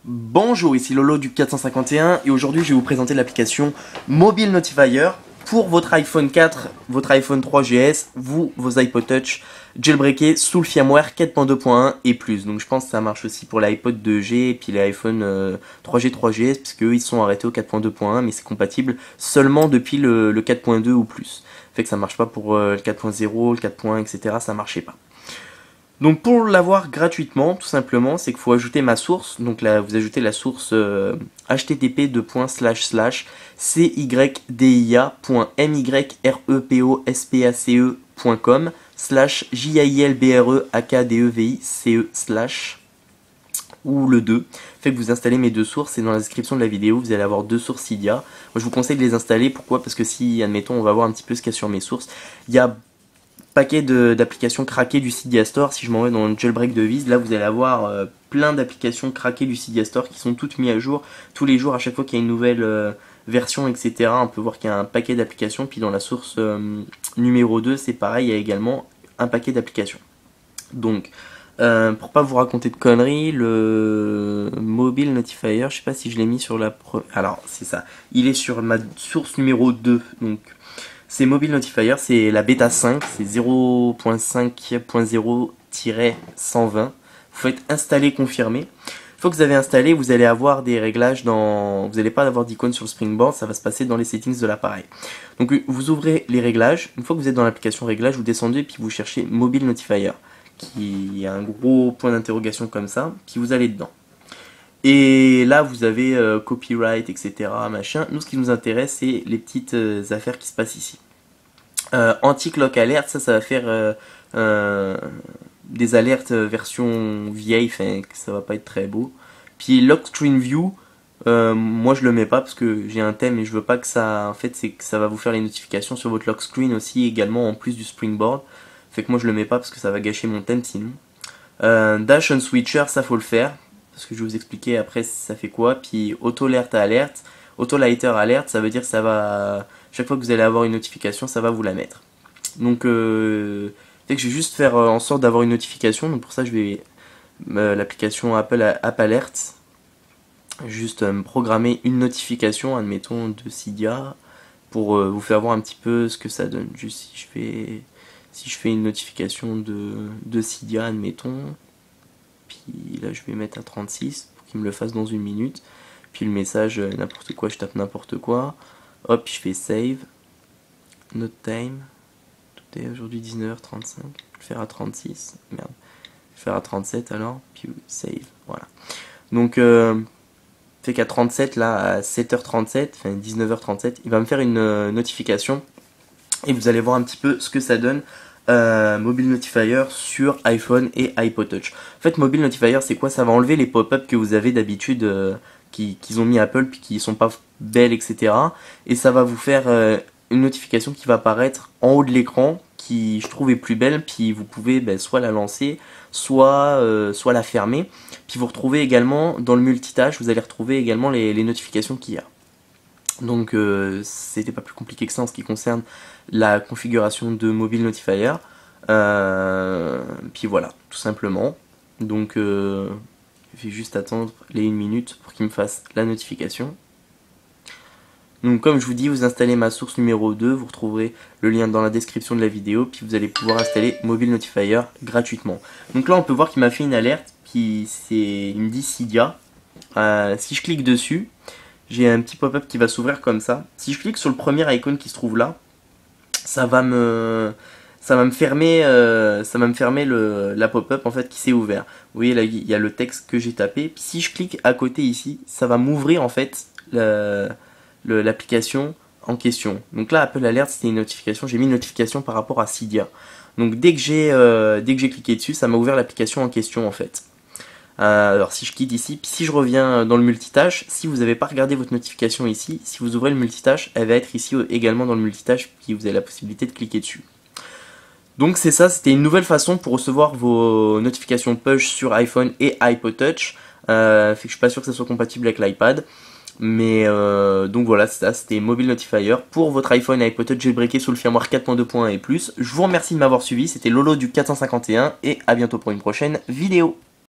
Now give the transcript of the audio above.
Bonjour, ici Lolo du 451 et aujourd'hui je vais vous présenter l'application Mobile Notifier pour votre iPhone 4, votre iPhone 3GS, vos iPod Touch jailbreakés sous le firmware 4.2.1 et plus. Donc je pense que ça marche aussi pour l'iPod 2G et puis les iPhone 3G, 3GS puisque eux ils sont arrêtés au 4.2.1 mais c'est compatible seulement depuis le 4.2 ou plus. Fait que ça marche pas pour le 4.0, le 4.1 etc. ça marchait pas. Donc pour l'avoir gratuitement, tout simplement, c'est qu'il faut ajouter ma source. Donc là, vous ajoutez la source http://cydracdiapointspace.com/JILBREAKDEVICE/ ou le 2. Fait que vous installez mes deux sources et dans la description de la vidéo, vous allez avoir deux sources Cydia. Moi, je vous conseille de les installer. Pourquoi? Parce que si, admettons, on va voir un petit peu ce qu'il y a sur mes sources, il y a paquet d'applications craquées du Cydia Store. Si je m'en vais dans le jailbreak de Viz, là vous allez avoir plein d'applications craquées du Cydia Store qui sont toutes mises à jour tous les jours. À chaque fois qu'il y a une nouvelle version, etc., on peut voir qu'il y a un paquet d'applications. Puis dans la source numéro 2, c'est pareil, il y a également un paquet d'applications. Donc pour pas vous raconter de conneries, le Mobile Notifier, je sais pas si je l'ai mis sur la alors c'est ça, il est sur ma source numéro 2. Donc c'est Mobile Notifier, c'est la bêta 5, c'est 0.5.0-120. Vous faites installer, confirmer. Une fois que vous avez installé, vous allez avoir des réglages dans... Vous n'allez pas avoir d'icône sur le Springboard, ça va se passer dans les settings de l'appareil. Donc vous ouvrez les réglages. Une fois que vous êtes dans l'application réglages, vous descendez puis vous cherchez Mobile Notifier, qui a un gros point d'interrogation comme ça, puis vous allez dedans. Et là vous avez copyright, etc. machin. Nous ce qui nous intéresse c'est les petites affaires qui se passent ici. Anti-clock alert, ça va faire des alertes version vieille, enfin que ça va pas être très beau. Puis lock screen view, moi je le mets pas parce que j'ai un thème et je veux pas que ça, en fait c'est que ça va vous faire les notifications sur votre lock screen aussi également en plus du springboard. Fait que moi je le mets pas parce que ça va gâcher mon thème sinon. Dash on switcher, ça faut le faire parce que je vais vous expliquer après ça fait quoi. Puis auto alert à alerte, auto lighter alert, ça veut dire que ça va, chaque fois que vous allez avoir une notification, ça va vous la mettre. Donc je vais juste faire en sorte d'avoir une notification. Donc pour ça je vais l'application Apple App Alert, juste me programmer une notification, admettons de Cydia, pour vous faire voir un petit peu ce que ça donne. Juste si je fais une notification de Cydia, admettons. Puis là je vais mettre à 36 pour qu'il me le fasse dans une minute. Puis le message n'importe quoi, je tape n'importe quoi. Hop, je fais save. Note time. Tout est aujourd'hui 19h35. Je vais le faire à 36. Merde. Je vais le faire à 37 alors. Puis save. Voilà. Donc fait qu'à 37 là à 7h37, enfin 19h37, il va me faire une notification. Et vous allez voir un petit peu ce que ça donne. Mobile Notifier sur iPhone et iPod Touch. En fait, Mobile Notifier, c'est quoi? Ça va enlever les pop-up que vous avez d'habitude qu'ils ont mis Apple puis qui sont pas belles, etc. Et ça va vous faire une notification qui va apparaître en haut de l'écran, qui je trouve est plus belle. Puis vous pouvez soit la lancer, soit la fermer. Puis vous retrouvez également dans le multitâche, vous allez retrouver également les notifications qu'il y a. Donc c'était pas plus compliqué que ça en ce qui concerne la configuration de Mobile Notifier. Puis voilà, tout simplement. Donc je vais juste attendre les 1 minute pour qu'il me fasse la notification. Donc comme je vous dis, vous installez ma source numéro 2, vous retrouverez le lien dans la description de la vidéo, puis vous allez pouvoir installer Mobile Notifier gratuitement. Donc là on peut voir qu'il m'a fait une alerte, il me dit Cydia. Si je clique dessus, j'ai un petit pop-up qui va s'ouvrir comme ça. Si je clique sur le premier icône qui se trouve là, ça va me fermer, la pop-up en fait qui s'est ouvert. Vous voyez là, il y a le texte que j'ai tapé. Puis si je clique à côté ici, ça va m'ouvrir en fait l'application en question. Donc là, Apple Alert, c'était une notification. J'ai mis une notification par rapport à Cydia. Donc dès que j'ai cliqué dessus, ça m'a ouvert l'application en question en fait. Alors si je quitte ici, puis si je reviens dans le multitâche, si vous n'avez pas regardé votre notification ici, si vous ouvrez le multitâche, elle va être ici également dans le multitâche, puis vous avez la possibilité de cliquer dessus. Donc c'est ça, c'était une nouvelle façon pour recevoir vos notifications push sur iPhone et iPod Touch. Fait que je suis pas sûr que ça soit compatible avec l'iPad. Mais donc voilà, c'est ça, c'était Mobile Notifier pour votre iPhone et iPod Touch jailbreaké sous le firmware 4.2.1 et plus. Je vous remercie de m'avoir suivi, c'était Lolo du 451 et à bientôt pour une prochaine vidéo.